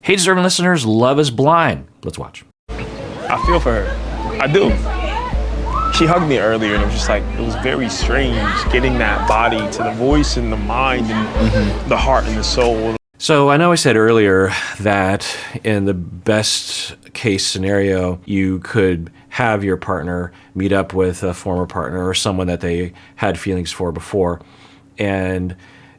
Hey, deserving listeners, Love is Blind. Let's watch. I feel for her. I do. She hugged me earlier, and it was just like, it was very strange getting that body to the voice and the mind and the heart and the soul. So I know I said earlier that in the best case scenario, you could have your partner meet up with a former partner or someone that they had feelings for before, and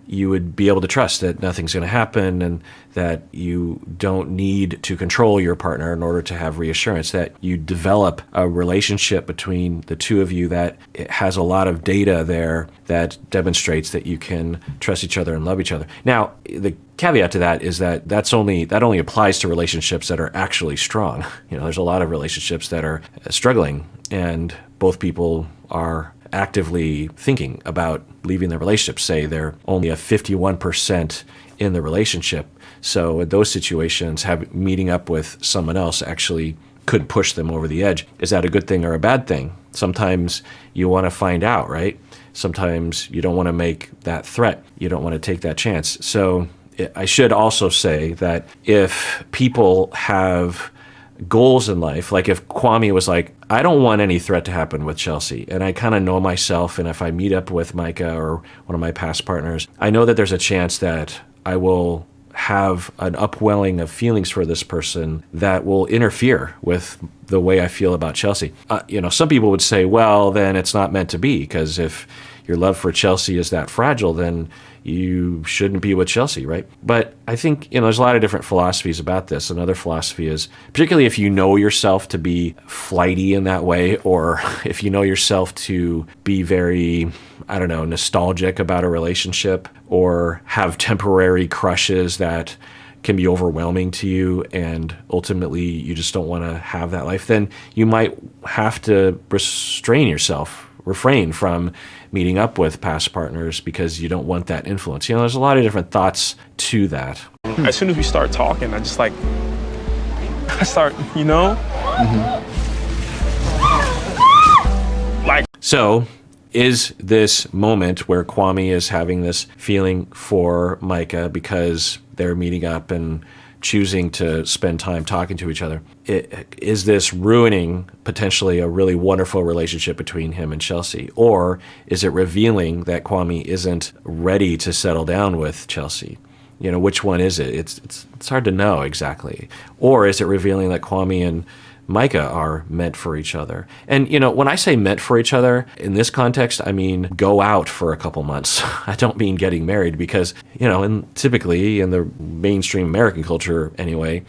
you would be able to trust that nothing's going to happen and that you don't need to control your partner in order to have reassurance, that you develop a relationship between the two of you that it has a lot of data there that demonstrates that you can trust each other and love each other. Now, the caveat to that is that that only applies to relationships that are actually strong. There's a lot of relationships that are struggling, and both people are actively thinking about leaving the relationship. Say they're only a 51% in the relationship. So in those situations, meeting up with someone else actually could push them over the edge. Is that a good thing or a bad thing? Sometimes you want to find out, right? Sometimes you don't want to make that threat. You don't want to take that chance. So I should also say that if people have goals in life, like if Kwame was like, I don't want any threat to happen with Chelsea, and I kind of know myself, and if I meet up with Micah or one of my past partners, I know that there's a chance that I will have an upwelling of feelings for this person that will interfere with the way I feel about Chelsea. Some people would say, well, then it's not meant to be, because if your love for Chelsea is that fragile, then you shouldn't be with Chelsea, right? But I think, there's a lot of different philosophies about this. Another philosophy is, particularly if you know yourself to be flighty in that way, or if you know yourself to be very, nostalgic about a relationship, or have temporary crushes that can be overwhelming to you, and ultimately you just don't want to have that life, then you might have to refrain from meeting up with past partners because you don't want that influence. There's a lot of different thoughts to that. As soon as we start talking, I start, So is this moment where Kwame is having this feeling for Micah because they're meeting up and choosing to spend time talking to each other, is this ruining potentially a really wonderful relationship between him and Chelsea? Or is it revealing that Kwame isn't ready to settle down with Chelsea? Which one is it? It's hard to know exactly. Or is it revealing that Kwame and Micah are meant for each other? And, when I say meant for each other, in this context, I mean go out for a couple months. I don't mean getting married because, typically in the mainstream American culture anyway,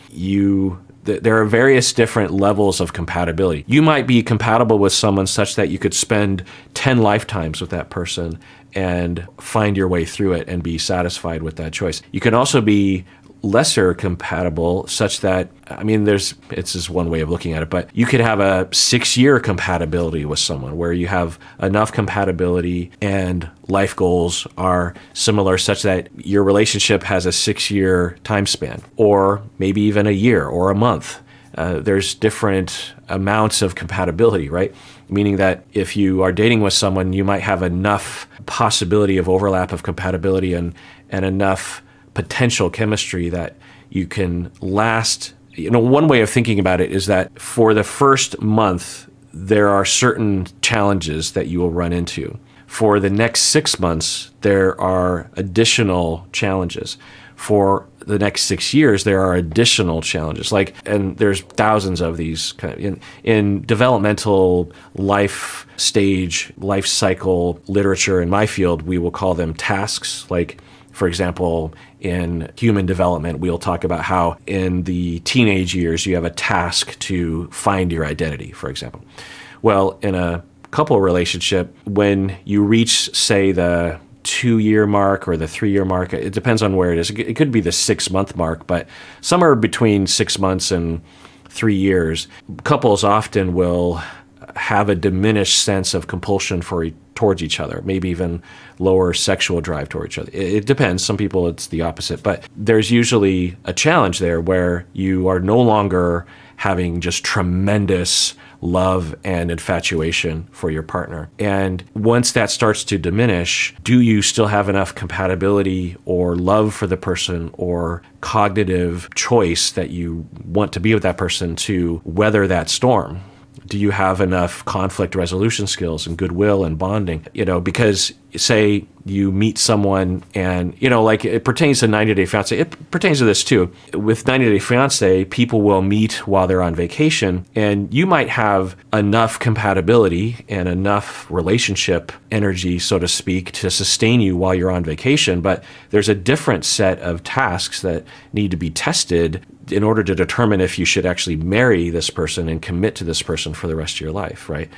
there are various different levels of compatibility. You might be compatible with someone such that you could spend 10 lifetimes with that person and find your way through it and be satisfied with that choice. You can also be lesser compatible such that, it's just one way of looking at it, but you could have a 6-year compatibility with someone where you have enough compatibility and life goals are similar such that your relationship has a 6-year time span, or maybe even a year or a month. There's different amounts of compatibility, right? Meaning that if you are dating with someone, you might have enough possibility of overlap of compatibility and enough potential chemistry that you can last. One way of thinking about it is that for the first month, there are certain challenges that you will run into. For the next 6 months, there are additional challenges. For the next 6 years, there are additional challenges. And there's thousands of these in developmental life stage, life cycle literature. In my field, we will call them tasks. For example, in human development, we'll talk about how in the teenage years, you have a task to find your identity, for example. Well, in a couple relationship, when you reach, say, the 2-year mark or the 3-year mark, it depends on where it is. It could be the 6-month mark, but somewhere between 6 months and 3 years, couples often will have a diminished sense of compulsion towards each other, maybe even lower sexual drive toward each other. It depends. Some people it's the opposite, but there's usually a challenge there where you are no longer having just tremendous love and infatuation for your partner. And once that starts to diminish, do you still have enough compatibility or love for the person or cognitive choice that you want to be with that person to weather that storm? Do you have enough conflict resolution skills and goodwill and bonding? Because say you meet someone and, like it pertains to 90 Day Fiancé, it pertains to this too. With 90 Day Fiancé, people will meet while they're on vacation, and you might have enough compatibility and enough relationship energy, so to speak, to sustain you while you're on vacation. But there's a different set of tasks that need to be tested in order to determine if you should actually marry this person and commit to this person for the rest of your life, right?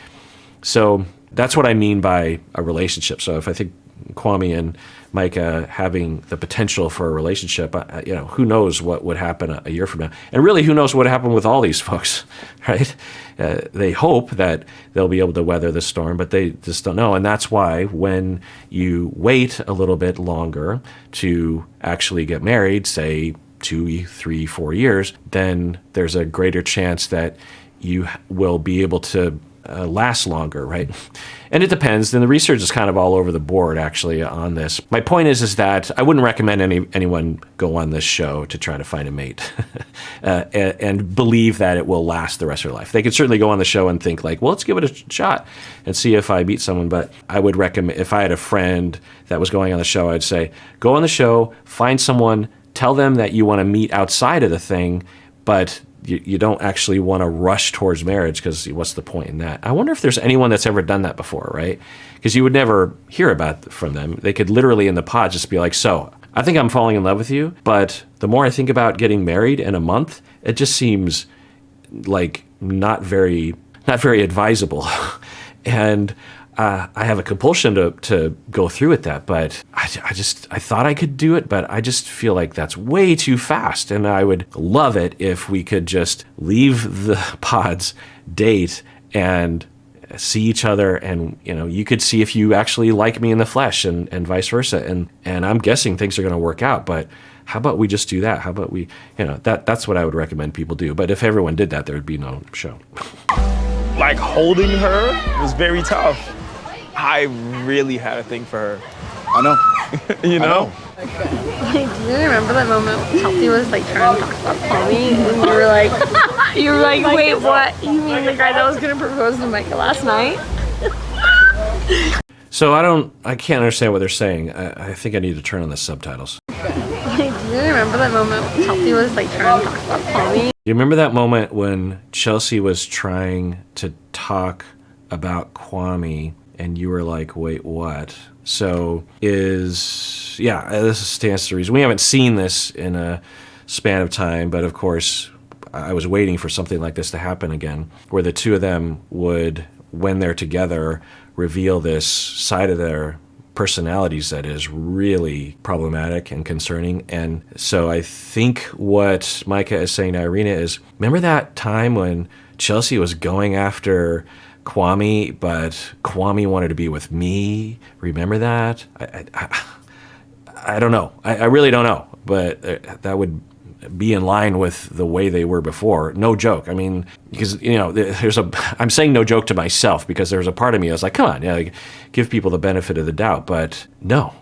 So that's what I mean by a relationship. So if I think Kwame and Micah having the potential for a relationship, who knows what would happen a year from now? And really, who knows what would happen with all these folks, right? They hope that they'll be able to weather the storm, but they just don't know. And that's why when you wait a little bit longer to actually get married, say 2, 3, 4 years, then there's a greater chance that you will be able to last longer, right? And it depends. And the research is kind of all over the board, actually, on this. My point is that I wouldn't recommend anyone go on this show to try to find a mate and believe that it will last the rest of their life. They could certainly go on the show and think like, well, let's give it a shot and see if I meet someone. But I would recommend, if I had a friend that was going on the show, I'd say, go on the show, find someone, tell them that you want to meet outside of the thing, but you don't actually want to rush towards marriage, because what's the point in that? I wonder if there's anyone that's ever done that before, right? Because you would never hear about from them. They could literally in the pod just be like, so I think I'm falling in love with you, but the more I think about getting married in a month, it just seems like not very advisable. And I have a compulsion to go through with that, but I thought I could do it, but I just feel like that's way too fast. And I would love it if we could just leave the pods, date, and see each other, and you could see if you actually like me in the flesh, and vice versa. And I'm guessing things are going to work out, but how about we just do that? How about we, that's what I would recommend people do. But if everyone did that, there would be no show. Like holding her was very tough. I really had a thing for her. I know. you know? Do you remember that moment when Chelsea was like trying to talk about Kwame, and you were like, wait, what? You mean the guy that was gonna propose to Micah last night? So I can't understand what they're saying. I think I need to turn on the subtitles. Do you remember that moment when Chelsea was like trying to talk about Kwame? You remember that moment when Chelsea was trying to talk about Kwame, and you were like, wait, what? So this stands to reason. We haven't seen this in a span of time, but of course, I was waiting for something like this to happen again, where the two of them would, when they're together, reveal this side of their personalities that is really problematic and concerning. And so I think what Micah is saying to Irina is, remember that time when Chelsea was going after Kwame, but Kwame wanted to be with me? Remember that? I don't know. I really don't know. But that would be in line with the way they were before. No joke. I mean, because, I'm saying no joke to myself, because there's a part of me I was like, come on, give people the benefit of the doubt. But no,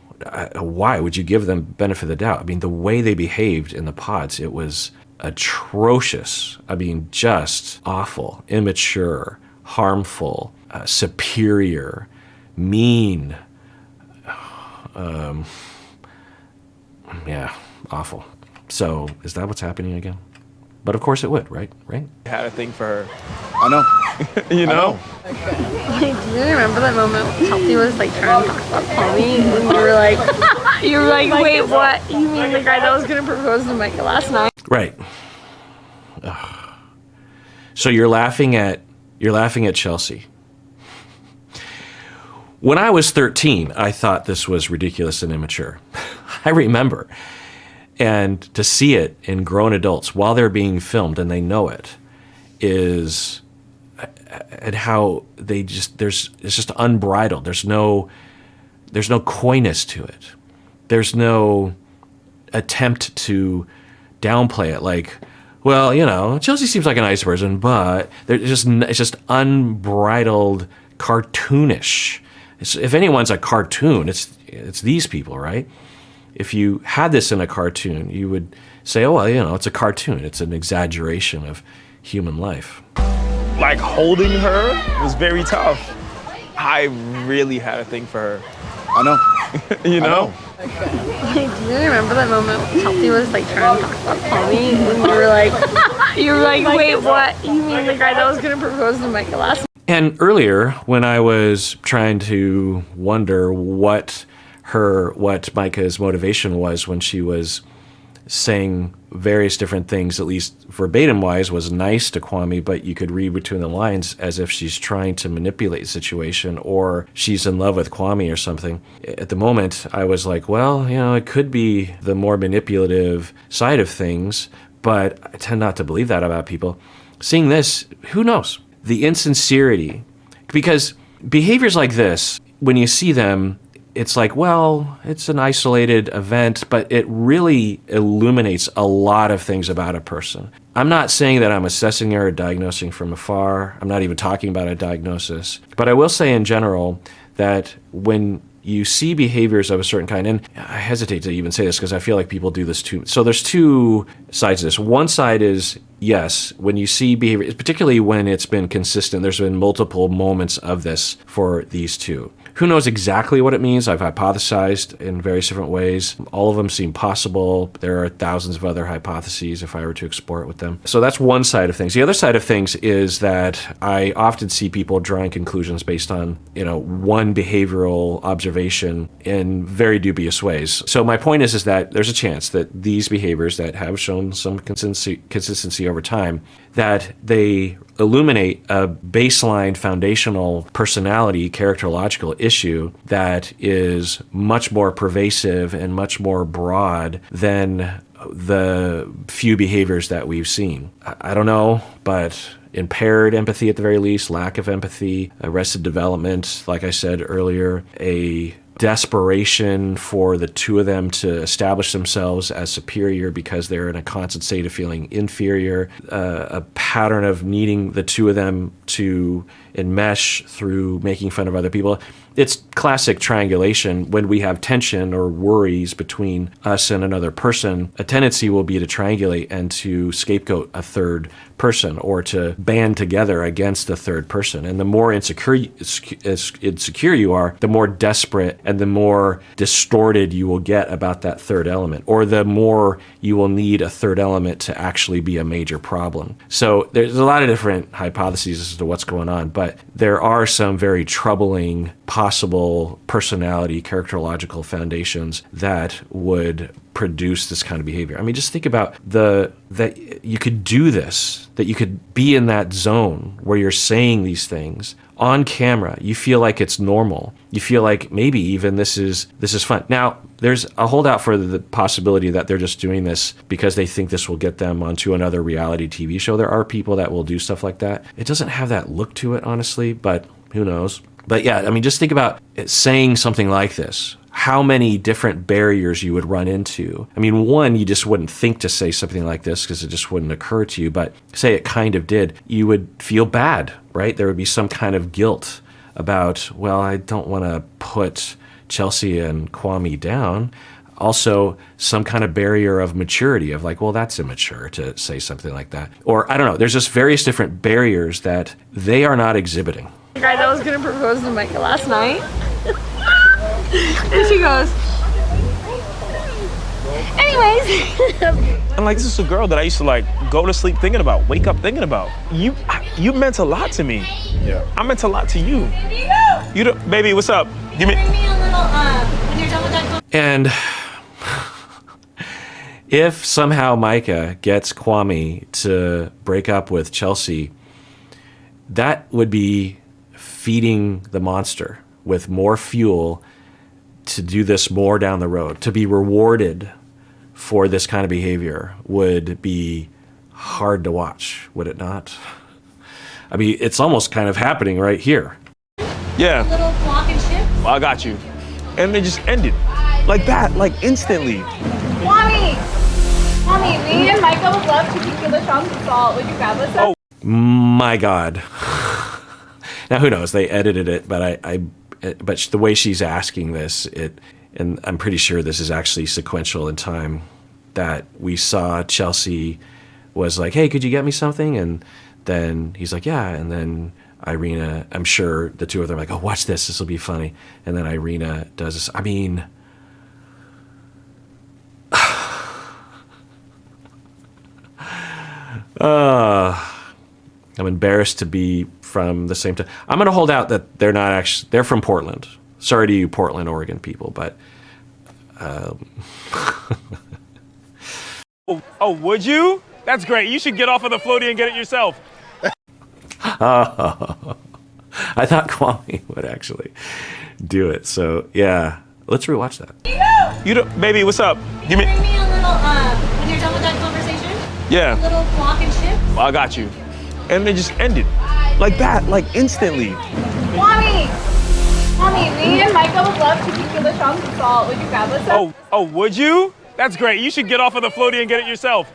why would you give them benefit of the doubt? I mean, the way they behaved in the pods, it was atrocious. I mean, just awful, immature, harmful, superior, mean. Awful. So is that what's happening again? But of course it would, right? I had a thing for her. I know. you know? Do you remember that moment when Chelsea was like trying to talk about Kwame, and you were like, wait, what? You mean the guy that was gonna propose to Micah last night? Right. Ugh. So you're laughing at Chelsea. When I was 13, I thought this was ridiculous and immature. I remember. And to see it in grown adults while they're being filmed and they know it is, and how it's just unbridled. There's no coyness to it. There's no attempt to downplay it. Like, well, Chelsea seems like a nice person, but it's just unbridled cartoonish. If anyone's a cartoon, it's these people, right? If you had this in a cartoon, you would say, oh, well, it's a cartoon. It's an exaggeration of human life. Like holding her was very tough. I really had a thing for her. I know. You know? Do you remember that moment when Chelsea was like trying to talk about Tommy and you were like, wait, what? You mean the guy that was gonna propose to Micah last night? And earlier, when I was trying to wonder what Micah's motivation was when she was saying various different things, at least verbatim-wise, was nice to Kwame, but you could read between the lines as if she's trying to manipulate the situation or she's in love with Kwame or something. At the moment, I was like, well, it could be the more manipulative side of things, but I tend not to believe that about people. Seeing this, who knows? The insincerity, because behaviors like this, when you see them, it's like, well, it's an isolated event, but it really illuminates a lot of things about a person. I'm not saying that I'm assessing her or diagnosing from afar. I'm not even talking about a diagnosis. But I will say in general that when you see behaviors of a certain kind, and I hesitate to even say this because I feel like people do this too. So there's two sides to this. One side is, yes, when you see behavior, particularly when it's been consistent, there's been multiple moments of this for these two. Who knows exactly what it means? I've hypothesized in various different ways. All of them seem possible. There are thousands of other hypotheses if I were to explore it with them. So that's one side of things. The other side of things is that I often see people drawing conclusions based on, one behavioral observation in very dubious ways. So my point is that there's a chance that these behaviors that have shown some consistency over time, that they illuminate a baseline foundational personality characterological issue that is much more pervasive and much more broad than the few behaviors that we've seen. I don't know, but impaired empathy at the very least, lack of empathy, arrested development, like I said earlier, a desperation for the two of them to establish themselves as superior because they're in a constant state of feeling inferior, a pattern of needing the two of them to enmesh through making fun of other people. It's classic triangulation. When we have tension or worries between us and another person, a tendency will be to triangulate and to scapegoat a third person or to band together against the third person. And the more insecure you are, the more desperate and the more distorted you will get about that third element, or the more you will need a third element to actually be a major problem. So there's a lot of different hypotheses as to what's going on, but there are some very troubling possible personality, characterological foundations that would produce this kind of behavior. I mean, just think about that you could do this, that you could be in that zone where you're saying these things on camera. You feel like it's normal. You feel like maybe even this is fun. Now, there's a holdout for the possibility that they're just doing this because they think this will get them onto another reality TV show. There are people that will do stuff like that. It doesn't have that look to it, honestly, but who knows? But yeah, I mean, just think about saying something like this. How many different barriers you would run into. I mean, one, you just wouldn't think to say something like this because it just wouldn't occur to you, but say it kind of did, you would feel bad, right? There would be some kind of guilt about, well, I don't want to put Chelsea and Kwame down. Also, some kind of barrier of maturity of like, well, that's immature to say something like that. Or I don't know, there's just various different barriers that they are not exhibiting. The guy that was gonna propose to Micah last night. And she goes, anyways. And like, this is a girl that I used to like go to sleep thinking about, wake up thinking about. You meant a lot to me. Yeah. I meant a lot to you. You don't, baby, what's up? Give me. Bring me a little, when you're done with that. And if somehow Micah gets Kwame to break up with Chelsea, that would be feeding the monster with more fuel to do this more down the road. To be rewarded for this kind of behavior would be hard to watch, would it not? I mean, it's almost kind of happening right here. Yeah. Little block and ship. Well, I got you. And they just ended. Like that, like instantly. Mommy, me and Micah would love to tequila shot chunk of salt. Would you grab us some? My God. Now, who knows? They edited it, but but the way she's asking this, and I'm pretty sure this is actually sequential in time, that we saw Chelsea was like, hey, could you get me something? And then he's like, yeah. And then Irina, I'm sure the two of them are like, oh, watch this. This will be funny. And then Irina does this. I mean, I'm embarrassed to be from the same time. I'm going to hold out that they're not actually, they're from Portland. Sorry to you Portland, Oregon people, but Oh, would you? That's great. You should get off of the floaty and get it yourself. I thought Kwame would actually do it. So yeah, let's rewatch that. You don't, baby, what's up? Give me. Bring me a little, when you're done with that conversation, a Yeah, little block and chip. I got you. And they just ended like that, like instantly. Mommy! Mommy, me and Micah would love to tequila chunks of salt. Would you grab us some? Oh, would you? That's great. You should get off of the floaty and get it yourself.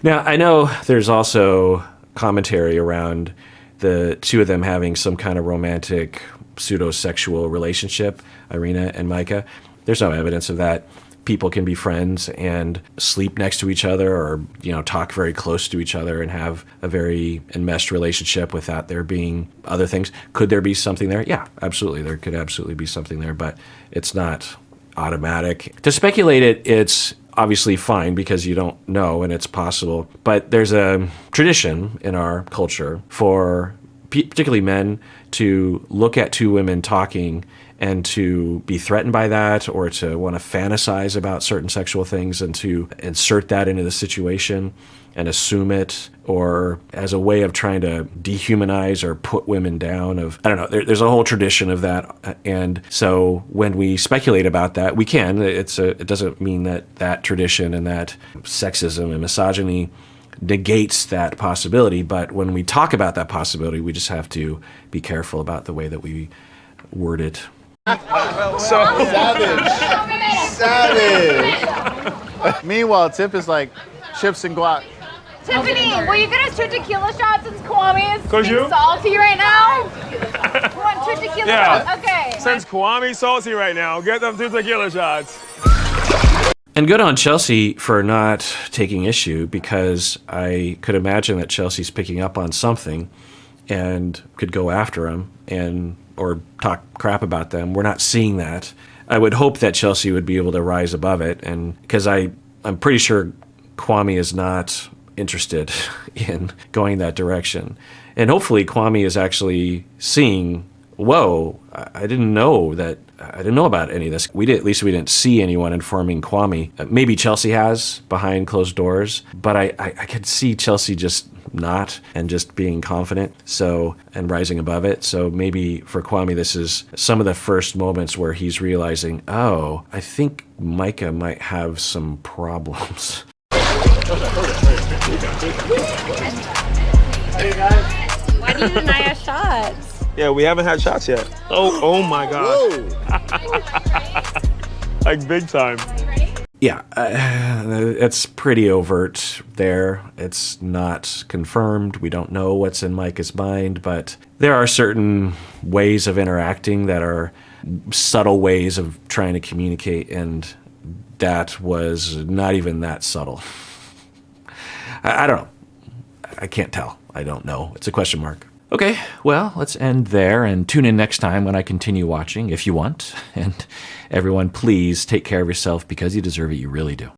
Now, I know there's also commentary around the two of them having some kind of romantic pseudo-sexual relationship, Irina and Micah. There's no evidence of that. People can be friends and sleep next to each other, or talk very close to each other and have a very enmeshed relationship without there being other things. Could there be something there? Yeah, absolutely. There could absolutely be something there, but it's not automatic. To speculate it's obviously fine because you don't know and it's possible. But there's a tradition in our culture for particularly men to look at two women talking and to be threatened by that, or to want to fantasize about certain sexual things and to insert that into the situation and assume it, or as a way of trying to dehumanize or put women down. I don't know, there's a whole tradition of that. And so when we speculate about that, we can. It doesn't mean that tradition and that sexism and misogyny negates that possibility. But when we talk about that possibility, we just have to be careful about the way that we word it. Savage. Meanwhile, Tip is like chips and guac. Tiffany, will you get us 2 tequila shots since Kwame is Could being you? salty right now? We want 2 tequila Yeah. shots. Okay. Since Kwame's salty right now, get them 2 tequila shots. And good on Chelsea for not taking issue, because I could imagine that Chelsea's picking up on something and could go after him or talk crap about them. We're not seeing that. I would hope that Chelsea would be able to rise above it, and because I'm pretty sure Kwame is not interested in going that direction. And hopefully Kwame is actually seeing, whoa, I didn't know about any of this. At least we didn't see anyone informing Kwame. Maybe Chelsea has behind closed doors, but I could see Chelsea just not, and just being confident, and rising above it. So maybe for Kwame, this is some of the first moments where he's realizing, oh, I think Micah might have some problems. Why do you deny us shots? Yeah, we haven't had shots yet. Oh my God. Like big time. Yeah, it's pretty overt there. It's not confirmed. We don't know what's in Micah's mind, but there are certain ways of interacting that are subtle ways of trying to communicate, and that was not even that subtle. I don't know. I can't tell. I don't know. It's a question mark. Okay, well, let's end there and tune in next time when I continue watching, if you want. And everyone, please take care of yourself because you deserve it. You really do.